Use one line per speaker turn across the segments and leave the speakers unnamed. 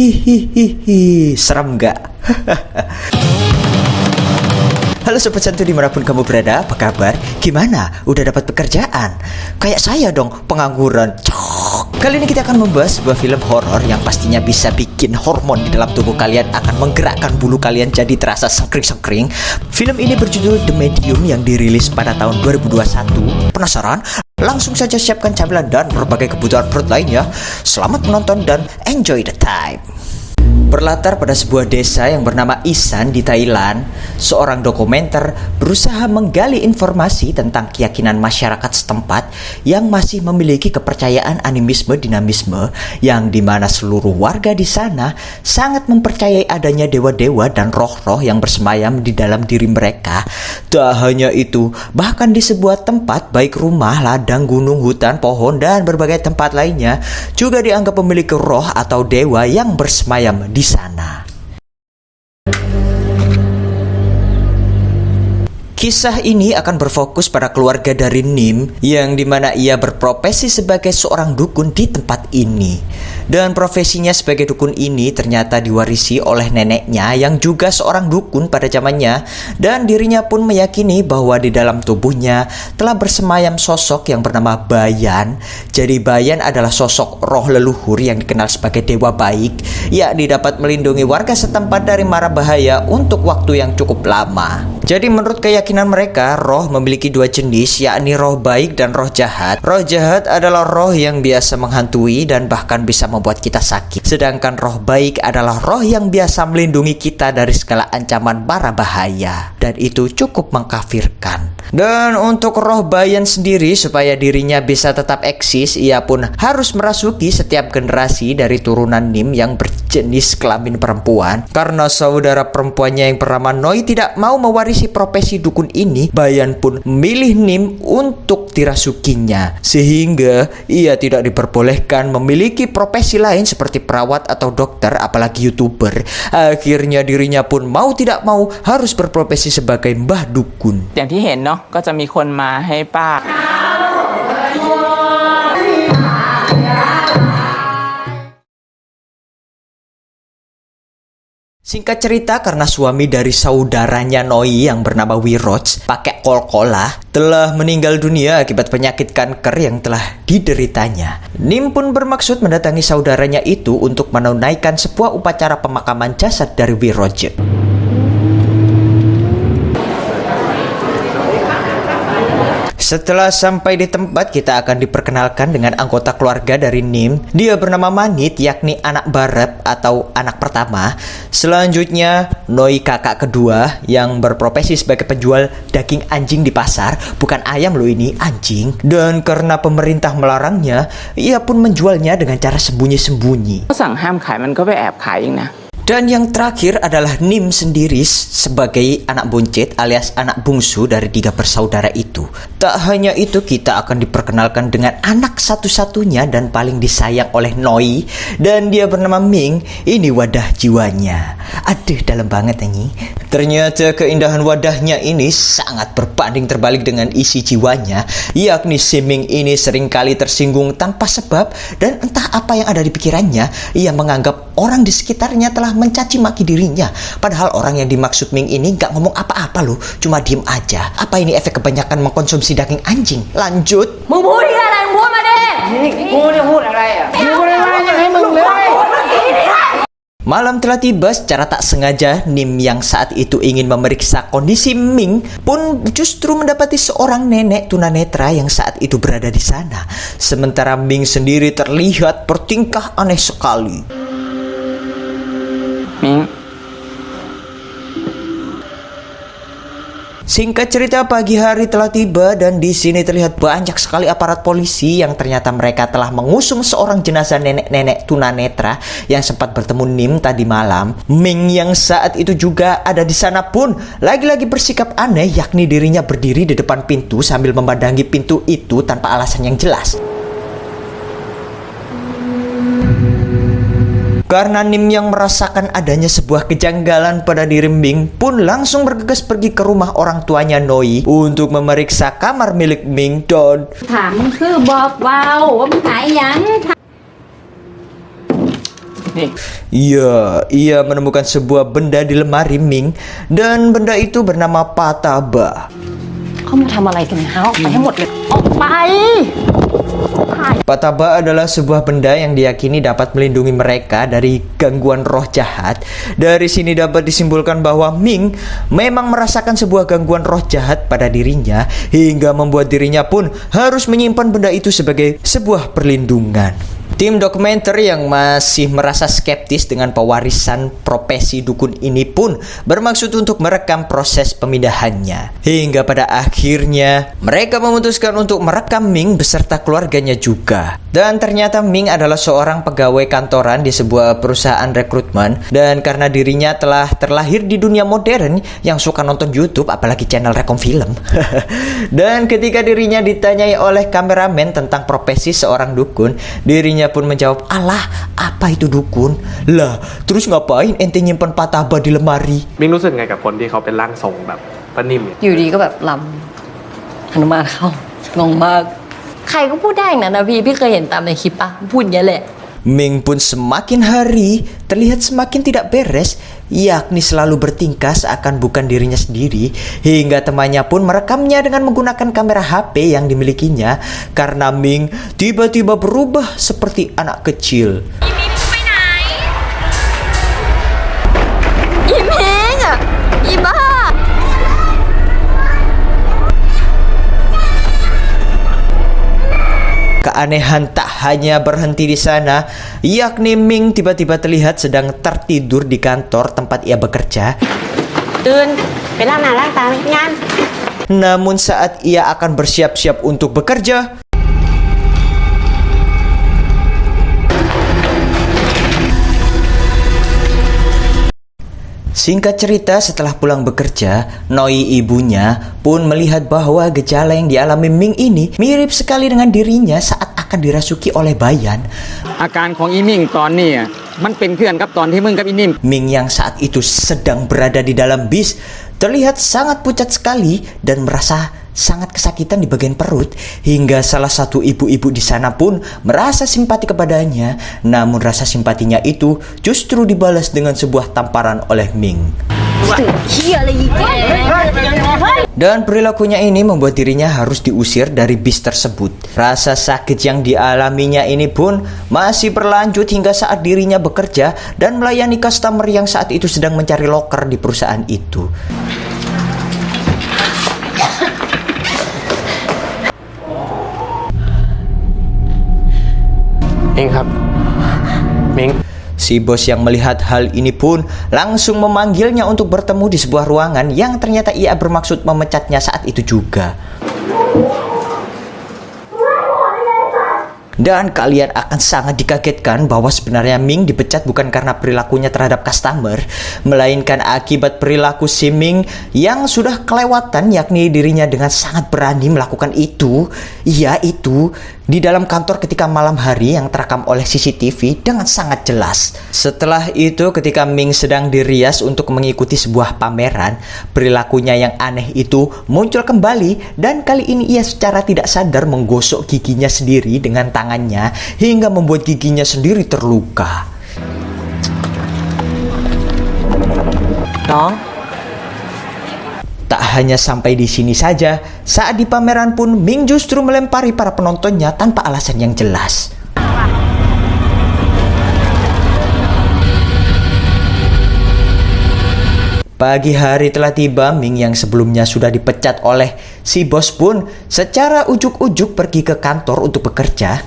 Hihihihi, seram nggak? Halo Sobat Santuy dimanapun kamu berada, apa kabar? Gimana? Udah dapat pekerjaan? Kayak saya dong, pengangguran. Kali ini kita akan membahas sebuah film horor yang pastinya bisa bikin hormon di dalam tubuh kalian akan menggerakkan bulu kalian jadi terasa sengkring-sengkring. Film ini berjudul The Medium yang dirilis pada tahun 2021. Penasaran? Langsung saja siapkan camilan dan berbagai kebutuhan perut lainnya. Selamat menonton dan enjoy the time. Berlatar pada sebuah desa yang bernama Isan di Thailand, seorang dokumenter berusaha menggali informasi tentang keyakinan masyarakat setempat yang masih memiliki kepercayaan animisme-dinamisme, yang dimana seluruh warga di sana sangat mempercayai adanya dewa-dewa dan roh-roh yang bersemayam di dalam diri mereka. Tak hanya itu, bahkan di sebuah tempat baik rumah, ladang, gunung, hutan, pohon, dan berbagai tempat lainnya juga dianggap memiliki roh atau dewa yang bersemayam di sana. Kisah ini akan berfokus pada keluarga dari Nim, yang dimana ia berprofesi sebagai seorang dukun di tempat ini. Dan profesinya sebagai dukun ini ternyata diwarisi oleh neneknya yang juga seorang dukun pada zamannya. Dan dirinya pun meyakini bahwa di dalam tubuhnya telah bersemayam sosok yang bernama Bayan. Jadi Bayan adalah sosok roh leluhur yang dikenal sebagai dewa baik, yakni dapat melindungi warga setempat dari mara bahaya untuk waktu yang cukup lama. Jadi menurut keyakinan mereka, roh memiliki dua jenis, yakni roh baik dan roh jahat. Roh jahat adalah roh yang biasa menghantui dan bahkan bisa membuat kita sakit. Sedangkan roh baik adalah roh yang biasa melindungi kita dari segala ancaman mara bahaya. Dan itu cukup mengkafirkan. Dan untuk roh Bayan sendiri, supaya dirinya bisa tetap eksis, ia pun harus merasuki setiap generasi dari turunan Nim yang berjenis kelamin perempuan. Karena saudara perempuannya yang bernama Noi tidak mau mewarisi profesi dukun ini, Bayan pun memilih Nim untuk dirasukinya. Sehingga ia tidak diperbolehkan memiliki profesi lain seperti perawat atau dokter, apalagi YouTuber. Akhirnya dirinya pun mau tidak mau harus berprofesi sebagai mbah dukun.
อย่างที่เห็นเนาะก็จะมีคนมาให้ป้า
Singkat cerita, karena suami dari saudaranya Noi yang bernama Wiroj, pakai kol-kola, telah meninggal dunia akibat penyakit kanker yang telah dideritanya. Nim pun bermaksud mendatangi saudaranya itu untuk menunaikan sebuah upacara pemakaman jasad dari Wiroj. Setelah sampai di tempat, kita akan diperkenalkan dengan anggota keluarga dari Nim. Dia bernama Manit, yakni anak Barep atau anak pertama. Selanjutnya, Noi kakak kedua yang berprofesi sebagai penjual daging anjing di pasar. Bukan ayam loh ini, anjing. Dan karena pemerintah melarangnya, ia pun menjualnya dengan cara sembunyi-sembunyi.
สั่งห้ามขายมันก็ไปแอบขายเองนะ
Dan yang terakhir adalah Nim sendiri sebagai anak buncit alias anak bungsu dari 3 bersaudara itu. Tak hanya itu, kita akan diperkenalkan dengan anak satu-satunya dan paling disayang oleh Noi, dan dia bernama Ming. Ini wadah jiwanya. Aduh, dalam banget ini. Ternyata keindahan wadahnya ini sangat berbanding terbalik dengan isi jiwanya, yakni si Ming ini seringkali tersinggung tanpa sebab, dan entah apa yang ada di pikirannya. Ia menganggap orang di sekitarnya telah mencaci maki dirinya. Padahal orang yang dimaksud Ming ini gak ngomong apa-apa loh, cuma diem aja. Apa ini efek kebanyakan mengkonsumsi daging anjing? Lanjut. Malam telah tiba. Secara tak sengaja, Nim yang saat itu ingin memeriksa kondisi Ming pun justru mendapati seorang nenek tunanetra yang saat itu berada di sana. Sementara Ming sendiri terlihat bertingkah aneh sekali.
Ming.
Singkat cerita, pagi hari telah tiba dan di sini terlihat banyak sekali aparat polisi yang ternyata mereka telah mengusung seorang jenazah nenek-nenek tunanetra yang sempat bertemu Nim tadi malam. Ming yang saat itu juga ada di sana pun lagi-lagi bersikap aneh, yakni dirinya berdiri di depan pintu sambil memandangi pintu itu tanpa alasan yang jelas. Karena Nim yang merasakan adanya sebuah kejanggalan pada diri Ming pun langsung bergegas pergi ke rumah orang tuanya Noi untuk memeriksa kamar milik Ming. Dan
ถามคือบอกเบาว่ามันขายหยัง
นี่
Ia menemukan sebuah benda di lemari Ming dan benda itu bernama Pataba.
เข้ามาทำอะไรกันเนี่ยฮะออกไปให้หมดเลยออกไป
Pataba adalah sebuah benda yang diyakini dapat melindungi mereka dari gangguan roh jahat. Dari sini dapat disimpulkan bahwa Ming memang merasakan sebuah gangguan roh jahat pada dirinya hingga membuat dirinya pun harus menyimpan benda itu sebagai sebuah perlindungan. Tim dokumenter yang masih merasa skeptis dengan pewarisan profesi dukun ini pun bermaksud untuk merekam proses pemindahannya. Hingga pada akhirnya mereka memutuskan untuk merekam Ming beserta keluarganya juga. Dan ternyata Ming adalah seorang pegawai kantoran di sebuah perusahaan rekrutmen. Dan karena dirinya telah terlahir di dunia modern yang suka nonton YouTube, apalagi channel rekom film. Dan ketika dirinya ditanyai oleh kameramen tentang profesi seorang dukun, dirinya pun menjawab, "Alah, apa itu dukun? Lah, terus ngapain ente nyimpen Pataba di lemari?"
มิ้งรู้สึกไงกับคนที่เขาเป็นร่างทรงแบบป้านิ่มเนี่ย
อยู่ดีก็แบบลำหนุมานเข้างงมาก ใครก็พูดได้อย่างนั้นนะพี่เคยเห็นตามในคลิปปะพูดอย่างนี้ยแหละ
Ming pun semakin hari terlihat semakin tidak beres, yakni selalu bertingkah seakan bukan dirinya sendiri, hingga temannya pun merekamnya dengan menggunakan kamera HP yang dimilikinya karena Ming tiba-tiba berubah seperti anak kecil.
อีเม้งอ่ะอีบ้า
Keanehan tak hanya berhenti di sana, yakni Ming tiba-tiba terlihat sedang tertidur di kantor tempat ia bekerja.
ตื่นไปล้างหน้าล้างตางาน
Namun saat ia akan bersiap-siap untuk bekerja, singkat cerita, setelah pulang bekerja, Noi ibunya pun melihat bahwa gejala yang dialami Ming ini mirip sekali dengan dirinya saat akan dirasuki oleh Bayan.
อาการของอีมิ่งตอนนี้อะมันเป็นเพื่อนกับตอนที่มึงกับอีนิ่ม
Ming yang saat itu sedang berada di dalam bis terlihat sangat pucat sekali dan merasa sangat kesakitan di bagian perut, hingga salah satu ibu-ibu di sana pun merasa simpati kepadanya. Namun rasa simpatinya itu justru dibalas dengan sebuah tamparan oleh Ming.
เฮียอะไรอีกแก
Dan perilakunya ini membuat dirinya harus diusir dari bis tersebut. Rasa sakit yang dialaminya ini pun masih berlanjut hingga saat dirinya bekerja dan melayani customer yang saat itu sedang mencari loker di perusahaan itu.
มิ้งครับมิ้ง
Si bos yang melihat hal ini pun langsung memanggilnya untuk bertemu di sebuah ruangan yang ternyata ia bermaksud memecatnya saat itu juga. Dan kalian akan sangat dikagetkan bahwa sebenarnya Ming dipecat bukan karena perilakunya terhadap customer, melainkan akibat perilaku si Ming yang sudah kelewatan, yakni dirinya dengan sangat berani melakukan itu. Iya, itu di dalam kantor ketika malam hari yang terekam oleh CCTV dengan sangat jelas. Setelah itu, ketika Ming sedang dirias untuk mengikuti sebuah pameran, perilakunya yang aneh itu muncul kembali, dan kali ini ia secara tidak sadar menggosok giginya sendiri dengan tangannya hingga membuat giginya sendiri terluka.
น้อง
Tak hanya sampai di sini saja, saat di pameran pun Ming justru melempari para penontonnya tanpa alasan yang jelas. Pagi hari telah tiba, Ming yang sebelumnya sudah dipecat oleh si bos pun secara ujuk-ujuk pergi ke kantor untuk bekerja.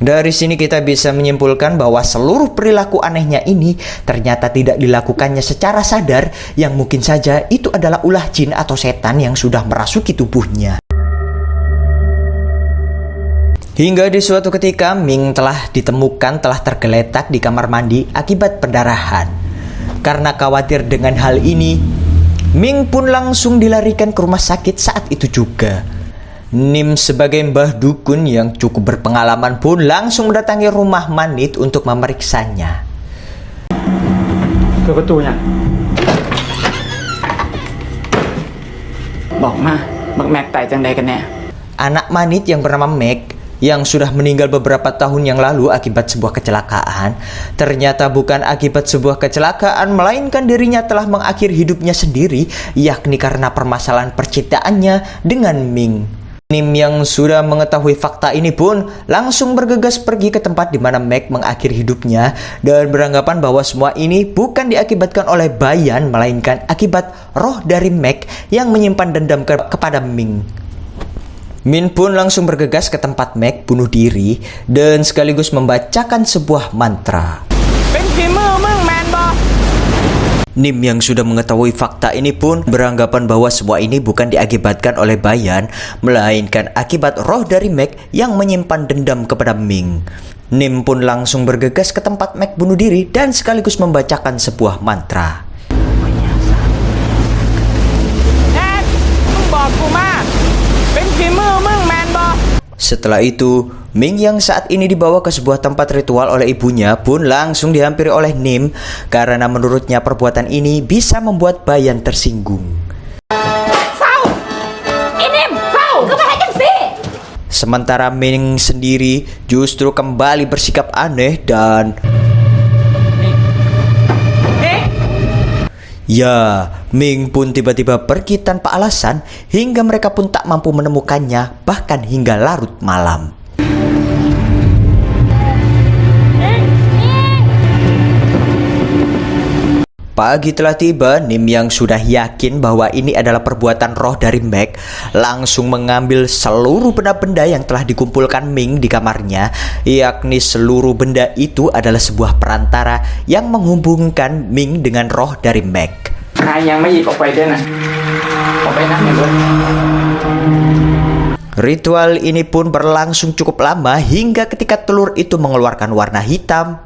Dari sini kita bisa menyimpulkan bahwa seluruh perilaku anehnya ini ternyata tidak dilakukannya secara sadar, yang mungkin saja itu adalah ulah jin atau setan yang sudah merasuki tubuhnya. Hingga di suatu ketika Ming telah ditemukan telah tergeletak di kamar mandi akibat pendarahan. Karena khawatir dengan hal ini, Ming pun langsung dilarikan ke rumah sakit saat itu juga. Nim sebagai mbah dukun yang cukup berpengalaman pun langsung mendatangi rumah Manit untuk memeriksanya.
เปิดประตูยัง
บอกมาบักแม็กไต่จังใดกันแน่
Anak Manit yang bernama Meg yang sudah meninggal beberapa tahun yang lalu akibat sebuah kecelakaan. Ternyata bukan akibat sebuah kecelakaan, melainkan dirinya telah mengakhiri hidupnya sendiri, yakni karena permasalahan percintaannya dengan Ming. Nim yang sudah mengetahui fakta ini pun langsung bergegas pergi ke tempat di mana Meg mengakhiri hidupnya dan beranggapan bahwa semua ini bukan diakibatkan oleh Bayan, melainkan akibat roh dari Meg yang menyimpan dendam kepada Ming. Min pun langsung bergegas ke tempat Meg bunuh diri dan sekaligus membacakan sebuah mantra. Nim yang sudah mengetahui fakta ini pun beranggapan bahwa semua ini bukan diakibatkan oleh Bayan, melainkan akibat roh dari Meg yang menyimpan dendam kepada Ming. Nim pun langsung bergegas ke tempat Meg bunuh diri dan sekaligus membacakan sebuah mantra. Setelah itu, Ming yang saat ini dibawa ke sebuah tempat ritual oleh ibunya pun langsung dihampiri oleh Nim karena menurutnya perbuatan ini bisa membuat Bayan tersinggung. Sementara Ming sendiri justru kembali bersikap aneh dan ya, Ming pun tiba-tiba pergi tanpa alasan hingga mereka pun tak mampu menemukannya bahkan hingga larut malam. Pagi telah tiba, Nim yang sudah yakin bahwa ini adalah perbuatan roh dari Meg langsung mengambil seluruh benda-benda yang telah dikumpulkan Ming di kamarnya, yakni seluruh benda itu adalah sebuah perantara yang menghubungkan Ming dengan roh dari Meg.
ใครยังไม่หยิบออกไปด้วยนะออกไปนั่งอยู่ด้วย
Ritual ini pun berlangsung cukup lama hingga ketika telur itu mengeluarkan warna hitam.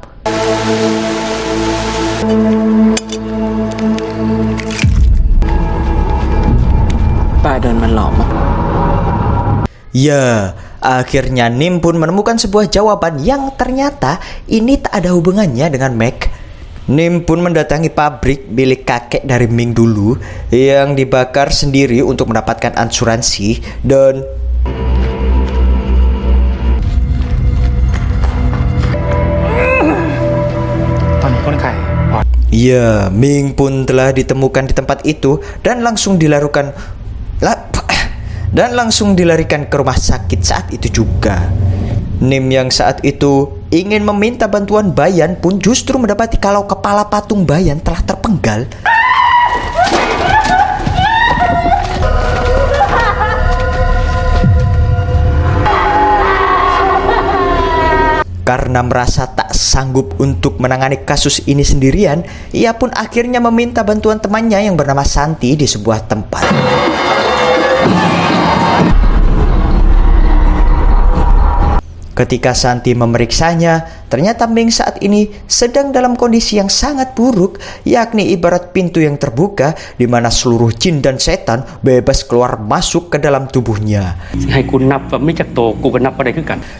Ya, akhirnya Nim pun menemukan sebuah jawaban yang ternyata ini tak ada hubungannya dengan Meg. Nim pun mendatangi pabrik milik kakek dari Ming dulu yang dibakar sendiri untuk mendapatkan asuransi dan ya, Ming pun telah ditemukan di tempat itu dan langsung dilarikan ke rumah sakit saat itu juga. Nim yang saat itu ingin meminta bantuan Bayan pun justru mendapati kalau kepala patung Bayan telah terpenggal. Karena merasa tak sanggup untuk menangani kasus ini sendirian, ia pun akhirnya meminta bantuan temannya yang bernama Santi di sebuah tempat. Ketika Santi memeriksanya, ternyata Ming saat ini sedang dalam kondisi yang sangat buruk, yakni ibarat pintu yang terbuka di mana seluruh jin dan setan bebas keluar masuk ke dalam tubuhnya.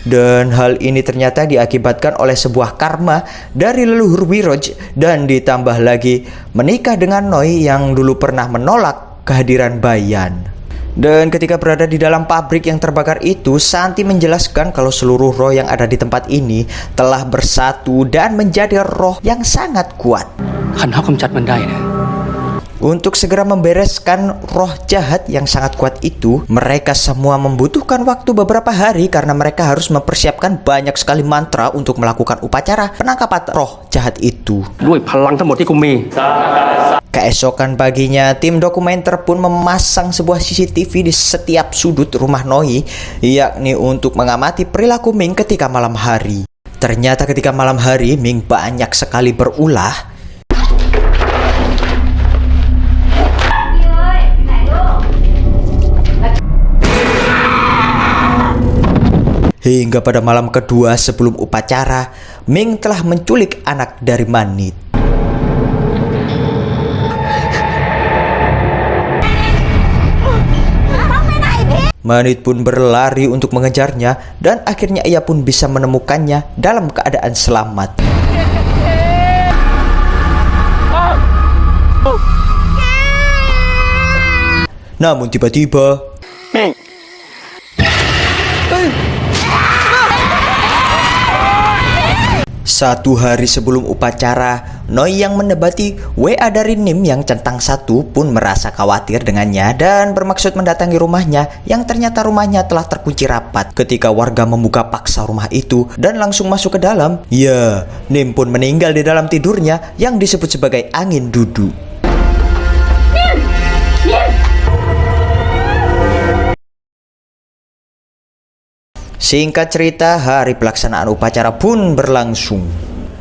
Dan hal ini ternyata diakibatkan oleh sebuah karma dari leluhur Wiroj dan ditambah lagi menikah dengan Noi yang dulu pernah menolak kehadiran Bayan. Dan ketika berada di dalam pabrik yang terbakar itu, Santi menjelaskan kalau seluruh roh yang ada di tempat ini telah bersatu dan menjadi roh yang sangat kuat. Untuk segera membereskan roh jahat yang sangat kuat itu, mereka semua membutuhkan waktu beberapa hari karena mereka harus mempersiapkan banyak sekali mantra untuk melakukan upacara penangkapan roh jahat itu. Keesokan paginya, tim dokumenter pun memasang sebuah CCTV di setiap sudut rumah Noi, yakni untuk mengamati perilaku Ming ketika malam hari. Ternyata ketika malam hari, Ming banyak sekali berulah. Hingga pada malam kedua sebelum upacara, Ming telah menculik anak dari Manit. Manit pun berlari untuk mengejarnya dan akhirnya ia pun bisa menemukannya dalam keadaan selamat. Namun tiba-tiba 1 hari sebelum upacara, Noi yang mendapati WA dari Nim yang centang satu pun merasa khawatir dengannya dan bermaksud mendatangi rumahnya yang ternyata rumahnya telah terkunci rapat. Ketika warga membuka paksa rumah itu dan langsung masuk ke dalam, ya, Nim pun meninggal di dalam tidurnya yang disebut sebagai angin duduk. Singkat cerita, hari pelaksanaan upacara pun berlangsung.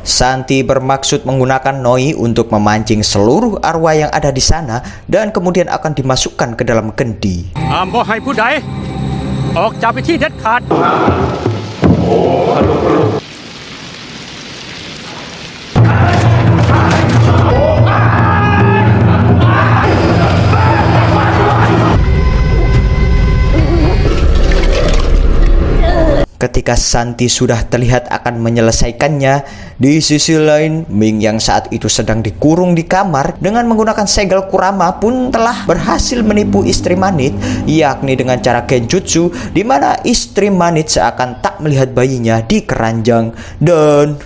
Santi bermaksud menggunakan Noi untuk memancing seluruh arwah yang ada di sana dan kemudian akan dimasukkan ke dalam kendi.
ห้ามบ่ให้ผู้ใดออกจากพิธีเด็ดขาด
Ketika Santi sudah terlihat akan menyelesaikannya, di sisi lain Ming yang saat itu sedang dikurung di kamar dengan menggunakan segel Kurama pun telah berhasil menipu istri Manit, yakni dengan cara genjutsu, di mana istri Manit seakan tak melihat bayinya di keranjang dan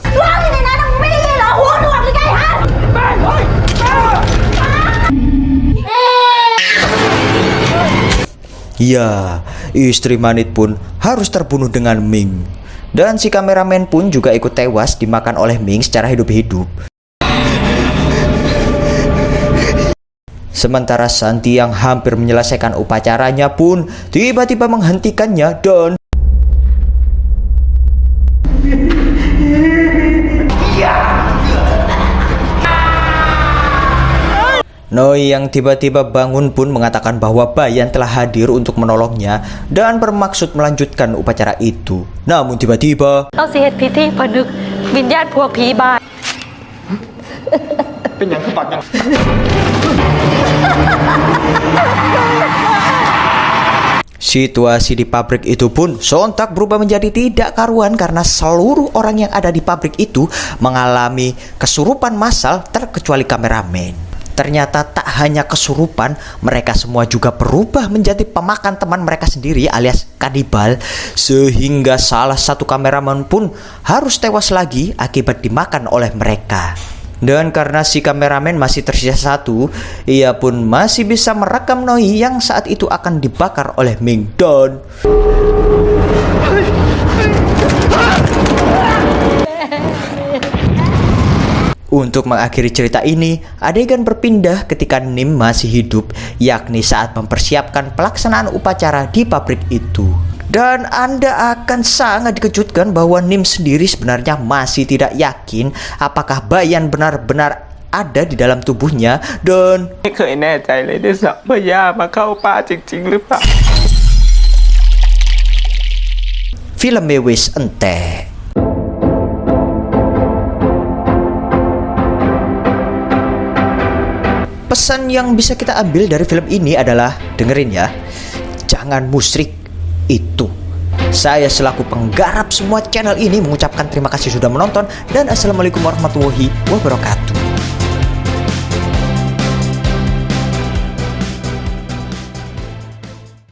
ya, istri Manit pun harus terbunuh dengan Ming. Dan si kameramen pun juga ikut tewas dimakan oleh Ming secara hidup-hidup. Sementara Santi yang hampir menyelesaikan upacaranya pun tiba-tiba menghentikannya dan Noi yang tiba-tiba bangun pun mengatakan bahwa Bayan telah hadir untuk menolongnya dan bermaksud melanjutkan upacara itu. Namun tiba-tiba
เราสิเฮ็ดพิธีผนึกวิญญาณพวกผีบาย
situasi di pabrik itu pun sontak berubah menjadi tidak karuan karena seluruh orang yang ada di pabrik itu mengalami kesurupan massal terkecuali kameramen. Ternyata tak hanya kesurupan, mereka semua juga berubah menjadi pemakan teman mereka sendiri alias kanibal, sehingga salah satu kameramen pun harus tewas lagi akibat dimakan oleh mereka. Dan karena si kameramen masih tersisa satu, ia pun masih bisa merekam Noi yang saat itu akan dibakar oleh Ming dan untuk mengakhiri cerita ini, adegan berpindah ketika Nim masih hidup, yakni saat mempersiapkan pelaksanaan upacara di pabrik itu. Dan Anda akan sangat dikejutkan bahwa Nim sendiri sebenarnya masih tidak yakin apakah Bayan benar-benar ada di dalam tubuhnya dan
ไม่เคยแน่ใจเลยด้วยซ้ำว่าย่ามาเข้าป่าจริงๆหรือเปล่า
film Mewis Ente. Pesan yang bisa kita ambil dari film ini adalah, dengerin ya, jangan musyrik itu. Saya selaku penggarap semua channel ini mengucapkan terima kasih sudah menonton dan assalamualaikum warahmatullahi wabarakatuh.